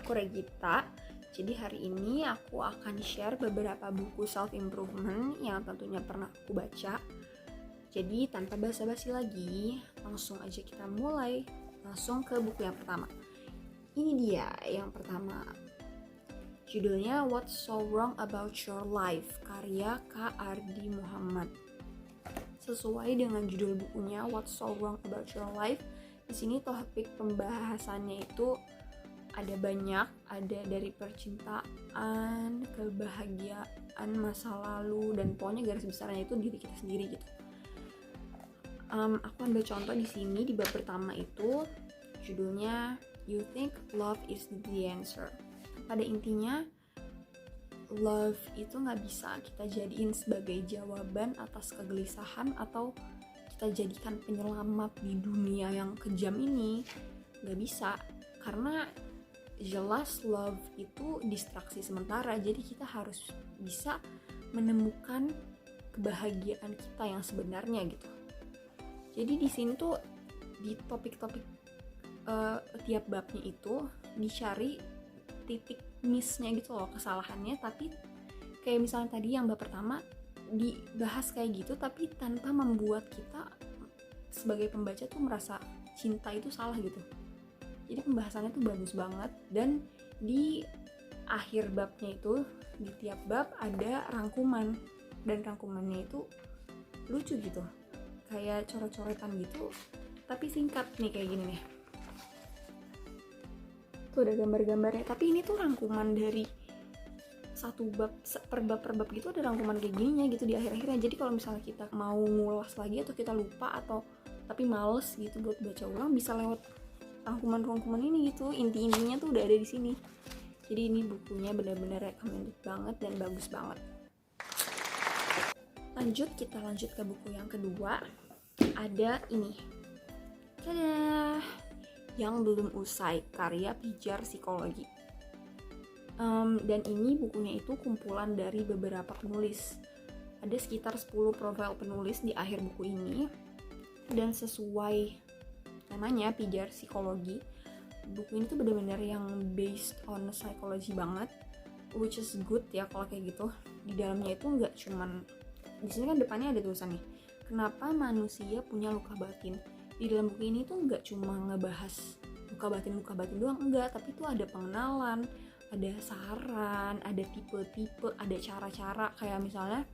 aku Regita. Jadi hari ini aku akan share beberapa buku self-improvement yang tentunya pernah aku baca. Jadi tanpa basa-basi lagi, langsung aja kita mulai. Langsung ke buku yang pertama. Ini dia yang pertama. Judulnya What's So Wrong About Your Life, karya Kak Ardi Muhammad. Sesuai dengan judul bukunya What's So Wrong About Your Life, di sini topik pembahasannya itu ada banyak, ada dari percintaan, kebahagiaan, masa lalu, dan pokoknya garis besarnya itu diri kita sendiri gitu. Aku ambil contoh di sini di bab pertama itu judulnya You Think Love Is the Answer. Pada intinya love itu nggak bisa kita jadiin sebagai jawaban atas kegelisahan atau kita jadikan penyelamat di dunia yang kejam ini. Nggak bisa, karena jelas love itu distraksi sementara, jadi kita harus bisa menemukan kebahagiaan kita yang sebenarnya gitu. Jadi di sini tuh di topik-topik tiap babnya itu dicari titik miss-nya gitu loh, kesalahannya, tapi kayak misalnya tadi yang bab pertama dibahas kayak gitu tapi tanpa membuat kita sebagai pembaca tuh merasa cinta itu salah gitu. Jadi pembahasannya tuh bagus banget, dan di akhir babnya itu di tiap bab ada rangkuman, dan rangkumannya itu lucu gitu, kayak coret-coretan gitu tapi singkat nih, kayak gini nih. Tuh ada gambar-gambarnya, tapi ini tuh rangkuman dari satu bab per bab gitu, ada rangkuman kayak gininya gitu di akhir-akhirnya. Jadi kalau misalnya kita mau ngulas lagi atau kita lupa atau tapi males gitu buat baca ulang, bisa lewat rangkuman-rangkuman ini gitu. Inti-intinya tuh udah ada di sini. Jadi ini bukunya benar-benar recommended banget dan bagus banget. Kita lanjut ke buku yang kedua. Ada ini. Tada! Yang Belum Usai, karya Pijar Psikologi. Dan ini bukunya itu kumpulan dari beberapa penulis. Ada sekitar 10 profil penulis di akhir buku ini. Dan sesuai namanya Pijar Psikologi, buku ini tuh benar-benar yang based on psychology banget, which is good ya kalau kayak gitu. Di dalamnya itu nggak cuman, di sini kan depannya ada tulisan nih, kenapa manusia punya luka batin. Di dalam buku ini tuh nggak cuma ngebahas luka batin doang, enggak, tapi tuh ada pengenalan, ada saran, ada tipe-tipe, ada cara-cara, kayak misalnya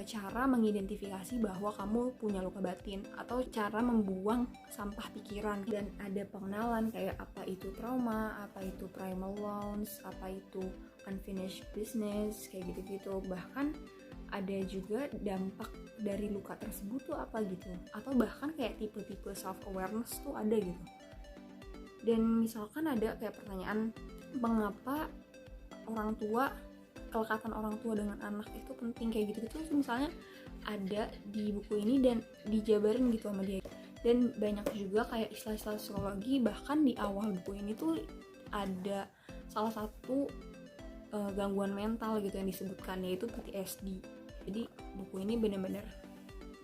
cara mengidentifikasi bahwa kamu punya luka batin, atau cara membuang sampah pikiran, dan ada pengenalan kayak apa itu trauma, apa itu primal wounds, apa itu unfinished business, kayak gitu-gitu. Bahkan ada juga dampak dari luka tersebut tuh apa gitu, atau bahkan kayak tipe-tipe self awareness tuh ada gitu. Dan misalkan ada kayak pertanyaan, mengapa kelekatan orang tua dengan anak itu penting, kayak gitu-gitu. Misalnya ada di buku ini dan dijabarin gitu sama dia. Dan banyak juga kayak istilah-istilah psikologi, bahkan di awal buku ini tuh ada salah satu gangguan mental gitu yang disebutkan, yaitu PTSD. Jadi buku ini benar-benar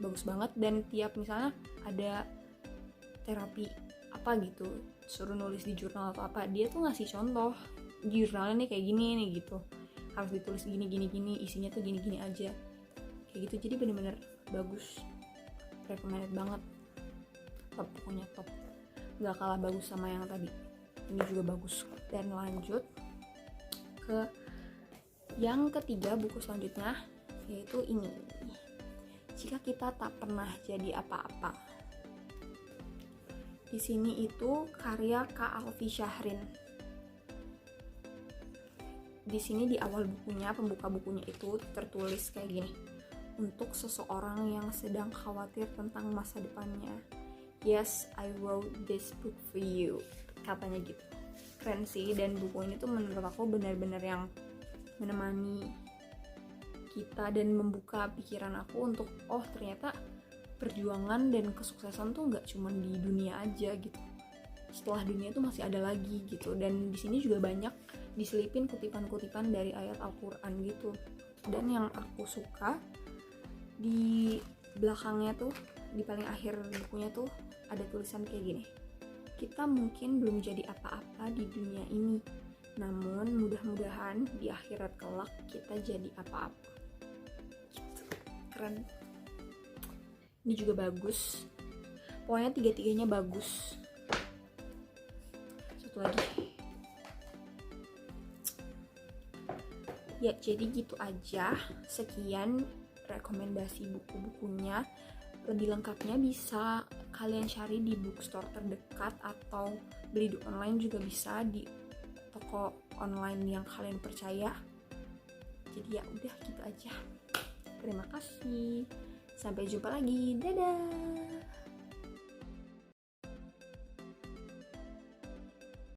bagus banget, dan tiap misalnya ada terapi apa gitu, suruh nulis di jurnal atau apa, dia tuh ngasih contoh, jurnalnya nih kayak gini nih gitu, harus ditulis gini, isinya tuh gini aja, kayak gitu. Jadi bener-bener bagus, recommended banget, top, pokoknya top, nggak kalah bagus sama yang tadi, ini juga bagus. Dan lanjut ke yang ketiga, buku selanjutnya, yaitu ini, Jika Kita Tak Pernah Jadi Apa-Apa. Di sini itu karya Kak Alfi Syahrin. Di sini di awal bukunya, pembuka bukunya itu tertulis kayak gini, untuk seseorang yang sedang khawatir tentang masa depannya. Yes, I wrote this book for you, katanya gitu. Keren sih, dan buku ini tuh menurut aku benar-benar yang menemani kita dan membuka pikiran aku untuk, oh ternyata perjuangan dan kesuksesan tuh nggak cuma di dunia aja gitu. Setelah dunia tuh masih ada lagi gitu. Dan di sini juga banyak diselipin kutipan-kutipan dari ayat Al-Quran gitu. Dan yang aku suka, di belakangnya tuh, di paling akhir bukunya tuh ada tulisan kayak gini, kita mungkin belum jadi apa-apa di dunia ini, namun mudah-mudahan di akhirat kelak kita jadi apa-apa. Gitu. Keren. Ini juga bagus. Pokoknya tiga-tiganya bagus. Satu lagi. Ya, jadi gitu aja. Sekian rekomendasi buku-bukunya. Lebih lengkapnya bisa kalian cari di bookstore terdekat atau beli di online juga bisa di toko online yang kalian percaya. Jadi ya udah gitu aja. Terima kasih. Sampai jumpa lagi. Dadah.